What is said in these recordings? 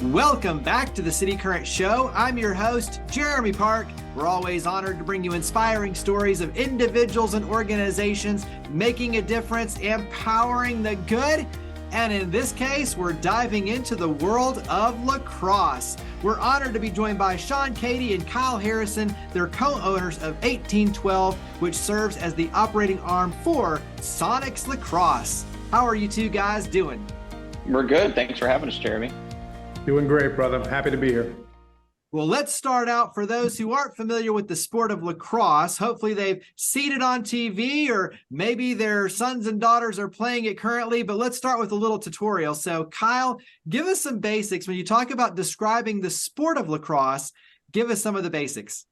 Welcome back to the City Current Show. I'm your host, Jeremy Park. We're always honored to bring you inspiring stories of individuals and organizations making a difference, empowering the good. And in this case, we're diving into the world of lacrosse. We're honored to be joined by Sean Cady and Kyle Harrison. They're co-owners of 1812, which serves as the operating arm for Sonics Lacrosse. How are you two guys doing? We're good. Thanks for having us, Jeremy. Doing great, brother. I'm happy to be here. Well, let's start out for those who aren't familiar with the sport of lacrosse. Hopefully they've seen it on TV or maybe their sons and daughters are playing it currently, but let's start with a little tutorial. So Kyle, give us some basics. When you talk about describing the sport of lacrosse, give us some of the basics.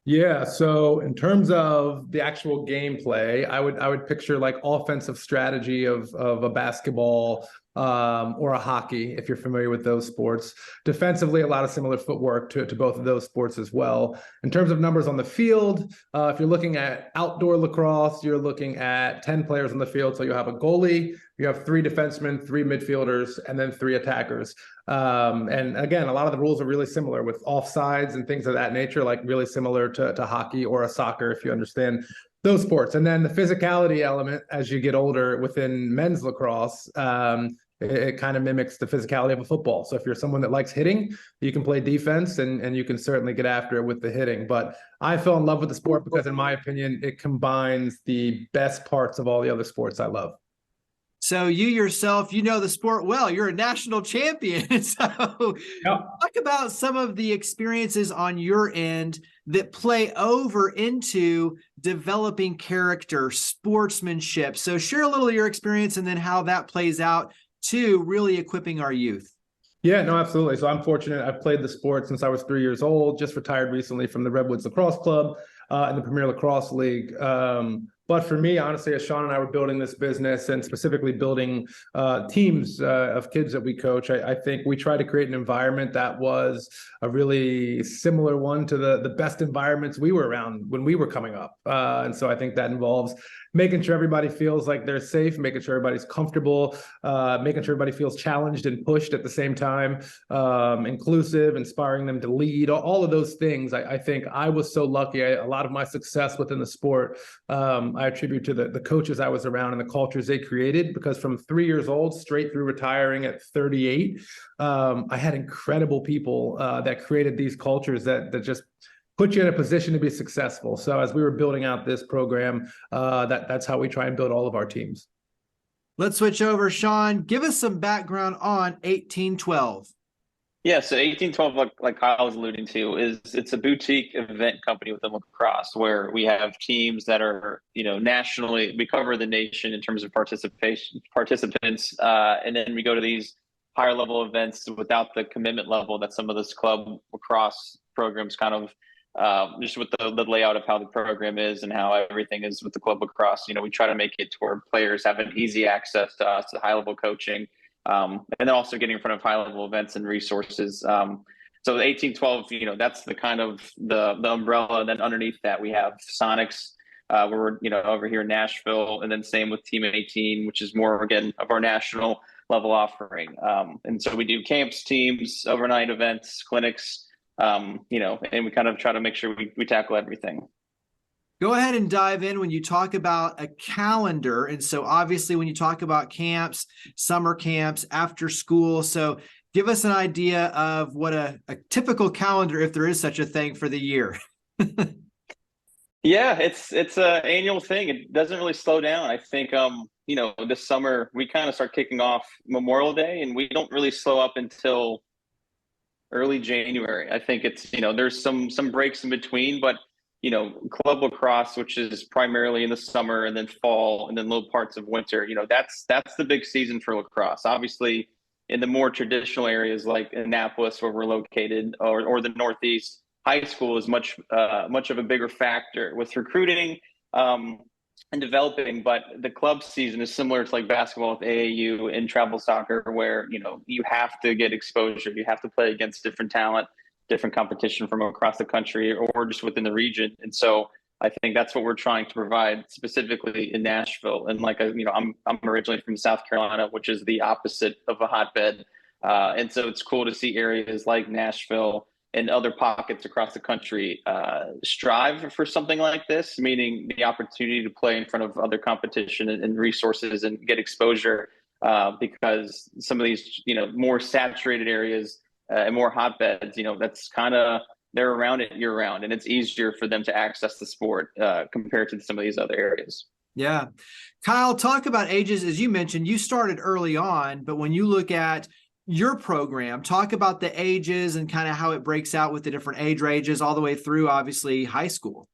Yeah, so in terms of the actual gameplay, I would picture like offensive strategy of a basketball or a hockey, if you're familiar with those sports. Defensively, a lot of similar footwork to both of those sports as well. In terms of numbers on the field, if you're looking at outdoor lacrosse, you're looking at 10 players on the field. So you have a goalie, you have 3 defensemen, 3 midfielders, and then 3 attackers. And again, a lot of the rules are really similar with offsides and things of that nature, like really similar to hockey or a soccer, if you understand those sports. And then the physicality element as you get older within men's lacrosse, it kind of mimics the physicality of a football. So if you're someone that likes hitting, you can play defense and you can certainly get after it with the hitting. But I fell in love with the sport because, in my opinion, it combines the best parts of all the other sports I love. So you yourself, you know the sport well. You're a national champion. So Talk about some of the experiences on your end that play over into developing character, sportsmanship. So share a little of your experience and then how that plays out to really equipping our youth. Yeah, no, absolutely. So I'm fortunate. I've played the sport since I was 3 years old, just retired recently from the Redwoods Lacrosse Club in the Premier Lacrosse League. But for me, honestly, as Sean and I were building this business and specifically building teams of kids that we coach, I think we try to create an environment that was a really similar one to the best environments we were around when we were coming up. And so I think that involves making sure everybody feels like they're safe, making sure everybody's comfortable, making sure everybody feels challenged and pushed at the same time, inclusive, inspiring them to lead, all of those things. I think I was so lucky. A lot of my success within the sport, I attribute to the coaches I was around and the cultures they created, because from 3 years old straight through retiring at 38, I had incredible people that created these cultures that just put you in a position to be successful. So as we were building out this program, that's how we try and build all of our teams. Let's switch over. Sean, give us some background on 1812. Yeah, so 1812, like Kyle was alluding to, it's a boutique event company within lacrosse where we have teams that are, nationally. We cover the nation in terms of participants, and then we go to these higher level events without the commitment level that some of this club lacrosse programs kind of. Just with the layout of how the program is and how everything is with the club lacrosse, we try to make it to where players have an easy access to us, to high level coaching, and then also getting in front of high level events and resources. So the 1812, that's the kind of the umbrella. And then underneath that, we have Sonics, where we're, over here in Nashville, and then same with Team 18, which is more, again, of our national level offering. And so we do camps, teams, overnight events, clinics, and we kind of try to make sure we tackle everything. Go ahead and dive in when you talk about a calendar. And so obviously when you talk about camps, summer camps, after school. So give us an idea of what a typical calendar, if there is such a thing, for the year. Yeah, it's an annual thing. It doesn't really slow down. I think, this summer we kind of start kicking off Memorial Day, and we don't really slow up until early January. I think it's, there's some breaks in between, but, club lacrosse, which is primarily in the summer and then fall and then little parts of winter, that's the big season for lacrosse. Obviously, in the more traditional areas like Annapolis, where we're located, or the Northeast, high school is much of a bigger factor with recruiting and developing. But the club season is similar to like basketball with AAU and travel soccer, where you have to get exposure, you have to play against different talent, different competition from across the country or just within the region. And so I think that's what we're trying to provide specifically in Nashville. And I'm originally from South Carolina, which is the opposite of a hotbed. And so it's cool to see areas like Nashville and other pockets across the country strive for something like this, meaning the opportunity to play in front of other competition and resources and get exposure, because some of these, more saturated areas and more hotbeds, that's kind of, they're around it year round, and it's easier for them to access the sport compared to some of these other areas. Yeah. Kyle, talk about ages. As you mentioned, you started early on, but when you look at your program, talk about the ages and kind of how it breaks out with the different age ranges all the way through, obviously, high school.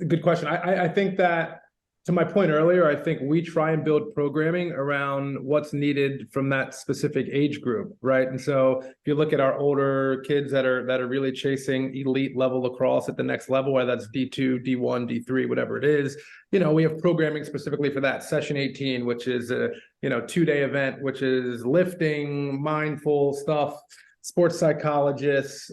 Good question. I think that, to my point earlier, I think we try and build programming around what's needed from that specific age group, right? And so if you look at our older kids that are really chasing elite level lacrosse at the next level, whether that's D2, D1, D3, whatever it is, we have programming specifically for that. Session 18, which is a 2-day event, which is lifting, mindful stuff, sports psychologists,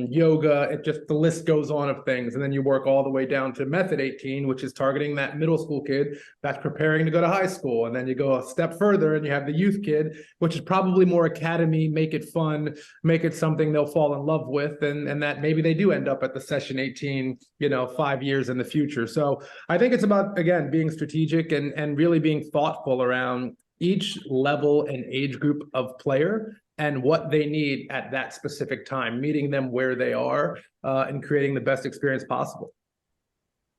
yoga, the list goes on of things. And then you work all the way down to method 18, which is targeting that middle school kid that's preparing to go to high school. And then you go a step further and you have the youth kid, which is probably more academy, make it fun, make it something they'll fall in love with. And that maybe they do end up at the session 18, 5 years in the future. So I think it's about, again, being strategic and really being thoughtful around each level and age group of player and what they need at that specific time, meeting them where they are, and creating the best experience possible.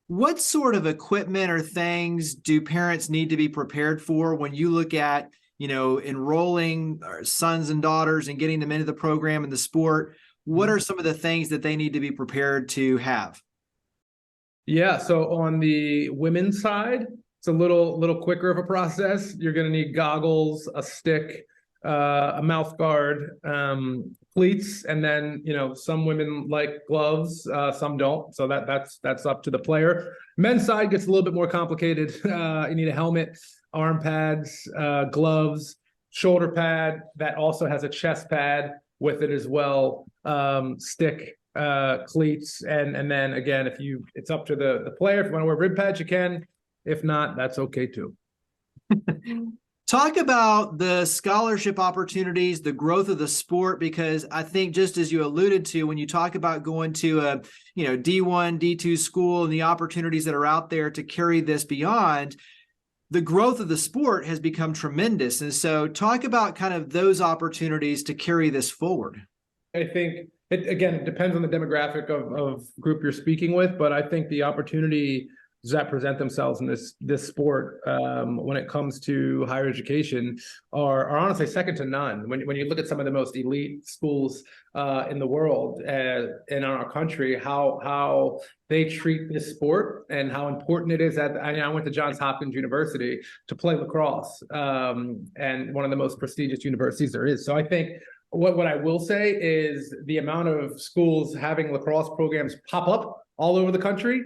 What sort of equipment or things do parents need to be prepared for when you look at, enrolling our sons and daughters and getting them into the program and the sport? What are some of the things that they need to be prepared to have? Yeah, so on the women's side, it's a little quicker of a process. You're going to need goggles, a stick, a mouth guard, cleats, and then some women like gloves, some don't. So that's up to the player. Men's side gets a little bit more complicated. You need a helmet, arm pads, gloves, shoulder pad that also has a chest pad with it as well, stick, cleats, and then again, it's up to the player. If you want to wear rib pads, you can. If not, that's okay too. Talk about the scholarship opportunities, the growth of the sport, because I think, just as you alluded to, when you talk about going to a D1, D2 school and the opportunities that are out there to carry this beyond, the growth of the sport has become tremendous. And so talk about kind of those opportunities to carry this forward. I think, it depends on the demographic of group you're speaking with, but I think the opportunity that present themselves in this sport when it comes to higher education are honestly second to none. When you look at some of the most elite schools in the world and in our country, how they treat this sport and how important it is. I went to Johns Hopkins University to play lacrosse, and one of the most prestigious universities there is. So I think what I will say is the amount of schools having lacrosse programs pop up all over the country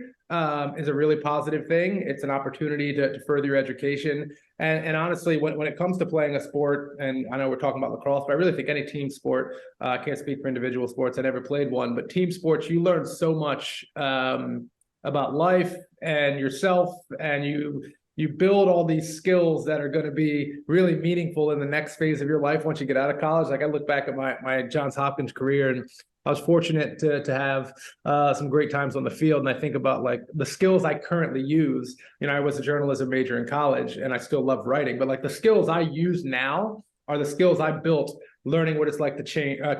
is a really positive thing. It's an opportunity to further your education. And honestly, when it comes to playing a sport, and I know we're talking about lacrosse, but I really think any team sport, I can't speak for individual sports, I never played one, but team sports, you learn so much about life and yourself, and you build all these skills that are going to be really meaningful in the next phase of your life once you get out of college. Like, I look back at my Johns Hopkins career, and I was fortunate to have some great times on the field. And I think about like the skills I currently use. I was a journalism major in college and I still love writing, but like the skills I use now are the skills I built learning what it's like to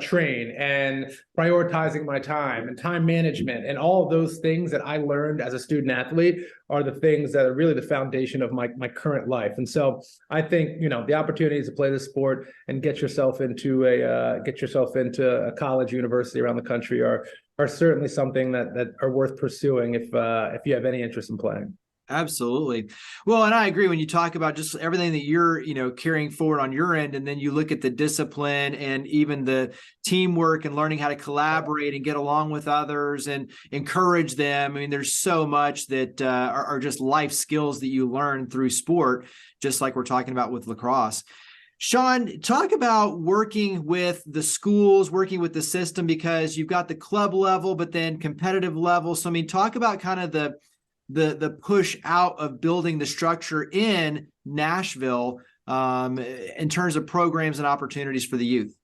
train and prioritizing my time and time management, and all of those things that I learned as a student athlete are the things that are really the foundation of my current life. And so I think, the opportunities to play this sport and get yourself into a college, university around the country are certainly something that are worth pursuing if you have any interest in playing. Absolutely. Well, and I agree when you talk about just everything that you're, carrying forward on your end, and then you look at the discipline and even the teamwork and learning how to collaborate and get along with others and encourage them. I mean, there's so much that are just life skills that you learn through sport, just like we're talking about with lacrosse. Sean, talk about working with the schools, working with the system, because you've got the club level, but then competitive level. So, I mean, talk about kind of the push out of building the structure in Nashville in terms of programs and opportunities for the youth.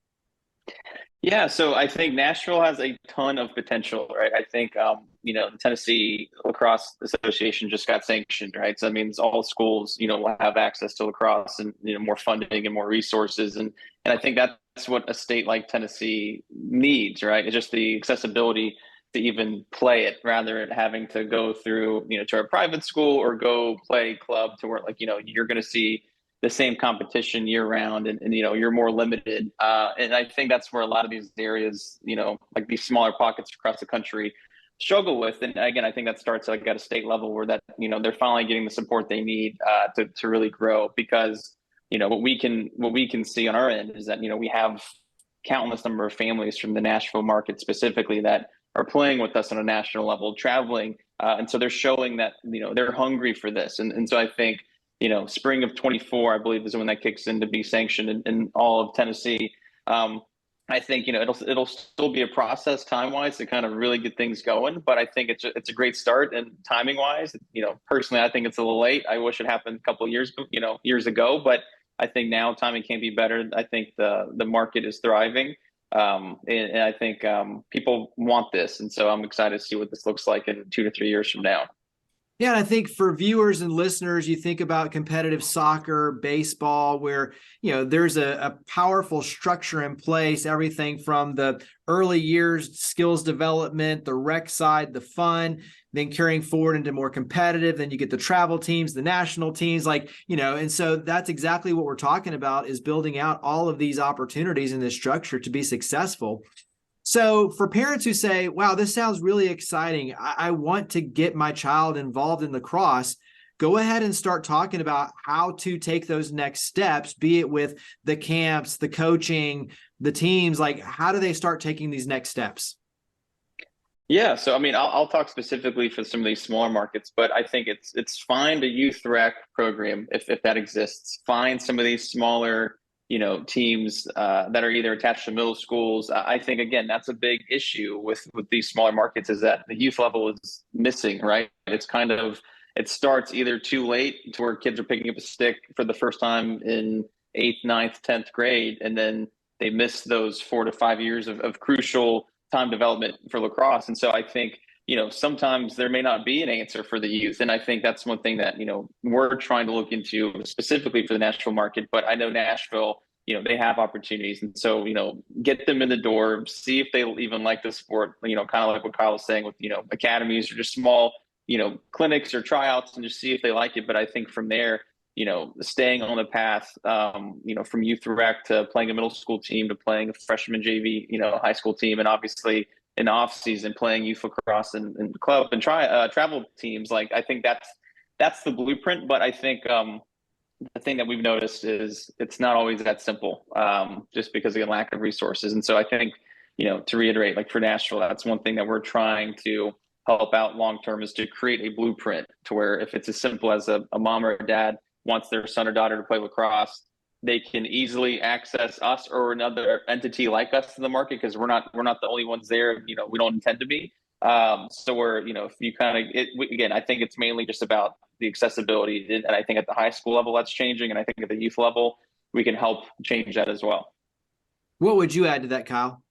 Yeah, so I think Nashville has a ton of potential, right? I think the Tennessee Lacrosse Association just got sanctioned, right? So that means all schools, will have access to lacrosse and more funding and more resources, and I think that's what a state like Tennessee needs, right? It's just the accessibility to even play it, rather than having to go through, to a private school or go play club to where you're going to see the same competition year round, and you're more limited, and I think that's where a lot of these areas, like these smaller pockets across the country, struggle with. And again, I think that starts like at a state level where that they're finally getting the support they need to really grow. Because what we can see on our end is that we have countless number of families from the Nashville market specifically that are playing with us on a national level, traveling, and so they're showing that they're hungry for this. And so I think spring of 24, I believe, is when that kicks in to be sanctioned in all of Tennessee. I think it'll still be a process time wise to kind of really get things going, but I think it's a great start. And timing wise, personally, I think it's a little late. I wish it happened a couple of years ago, but I think now timing can't be better. I think the market is thriving, and I think people want this, and so I'm excited to see what this looks like in 2 to 3 years from now. Yeah, and I think for viewers and listeners, you think about competitive soccer, baseball, where there's a powerful structure in place, everything from the early years, skills development, the rec side, the fun, then carrying forward into more competitive. Then you get the travel teams, the national teams, and so that's exactly what we're talking about, is building out all of these opportunities in this structure to be successful. So for parents who say, wow, this sounds really exciting, I want to get my child involved in lacrosse, go ahead and start talking about how to take those next steps, be it with the camps, the coaching, the teams. Like, how do they start taking these next steps? Yeah, so I mean, I'll talk specifically for some of these smaller markets, but I think it's find a youth rec program if that exists. Find some of these smaller teams that are either attached to middle schools. I think, again, that's a big issue with these smaller markets, is that the youth level is missing, right? It starts either too late to where kids are picking up a stick for the first time in 8th, 9th, 10th grade, and then they miss those 4 to 5 years of crucial time development for lacrosse. And so I think sometimes there may not be an answer for the youth. And I think that's one thing that, we're trying to look into specifically for the Nashville market. But I know Nashville, they have opportunities. And so, get them in the door, see if they even like the sport, kind of like what Kyle was saying with, academies or just small, clinics or tryouts, and just see if they like it. But I think from there, staying on the path, from youth rec to playing a middle school team to playing a freshman JV, high school team, and obviously in the off season playing youth lacrosse and club and travel teams. Like, I think that's the blueprint. But I think the thing that we've noticed is it's not always that simple, just because of the lack of resources. And so I think, to reiterate, like for Nashville, that's one thing that we're trying to help out long term, is to create a blueprint to where if it's as simple as a mom or a dad wants their son or daughter to play lacrosse, they can easily access us or another entity like us in the market, because we're not the only ones there. We don't intend to be. So we're, if you again, I think it's mainly just about the accessibility, and I think at the high school level that's changing, and I think at the youth level we can help change that as well. What would you add to that, Kyle?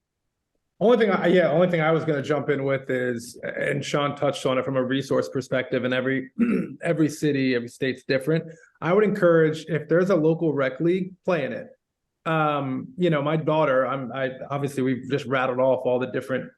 Only thing I was going to jump in with is, and Sean touched on it from a resource perspective, and every city, every state's different. I would encourage, if there's a local rec league, play in it. My daughter, obviously we've just rattled off all the different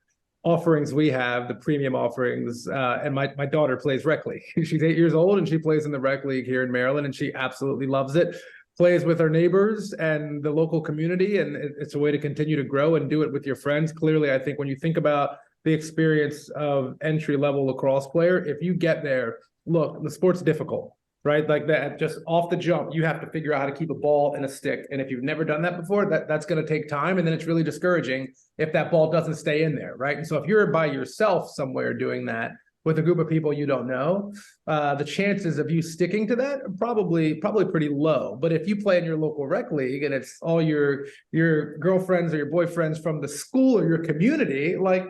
offerings we have, the premium offerings, and my daughter plays rec league. She's 8 years old and she plays in the rec league here in Maryland, and she absolutely loves it. Plays with our neighbors and the local community, and it's a way to continue to grow and do it with your friends. Clearly, I think when you think about the experience of entry-level lacrosse player, if you get there, look, the sport's difficult, right? Like that, just off the jump, you have to figure out how to keep a ball and a stick. And if you've never done that before, that's going to take time. And then it's really discouraging if that ball doesn't stay in there, right? And so if you're by yourself somewhere doing that with a group of people you don't know, the chances of you sticking to that are probably pretty low. But if you play in your local rec league and it's all your girlfriends or your boyfriends from the school or your community, like,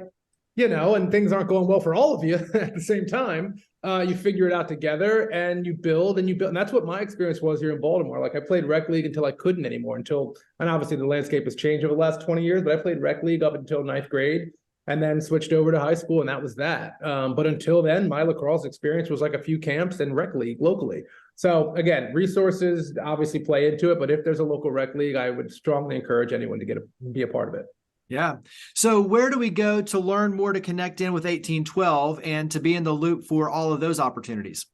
and things aren't going well for all of you at the same time, you figure it out together and you build. And that's what my experience was here in Baltimore. Like I played rec league until I couldn't anymore, and obviously the landscape has changed over the last 20 years, but I played rec league up until ninth grade and then switched over to high school, and that was that. But until then, my lacrosse experience was like a few camps and rec league locally. So again, resources obviously play into it, but if there's a local rec league, I would strongly encourage anyone to be a part of it. Yeah. So where do we go to learn more, to connect in with 1812 and to be in the loop for all of those opportunities?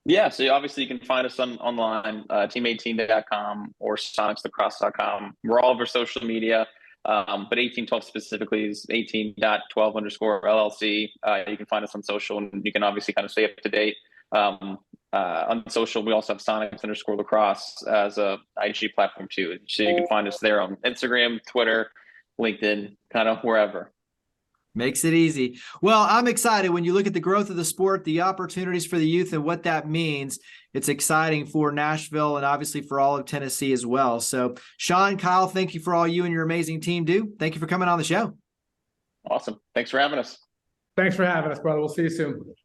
Yeah, so obviously you can find us online, team18.com or sonicslacrosse.com. We're all over social media, but 1812 specifically is 18.12_LLC. You can find us on social, and you can obviously kind of stay up to date. On social, we also have Sonics_lacrosse as a IG platform too. So you can find us there on Instagram, Twitter, LinkedIn, kind of wherever. Makes it easy. Well, I'm excited when you look at the growth of the sport, the opportunities for the youth and what that means. It's exciting for Nashville and obviously for all of Tennessee as well. So Sean, Kyle, thank you for all you and your amazing team do. Thank you for coming on the show. Awesome. Thanks for having us. Thanks for having us, brother. We'll see you soon.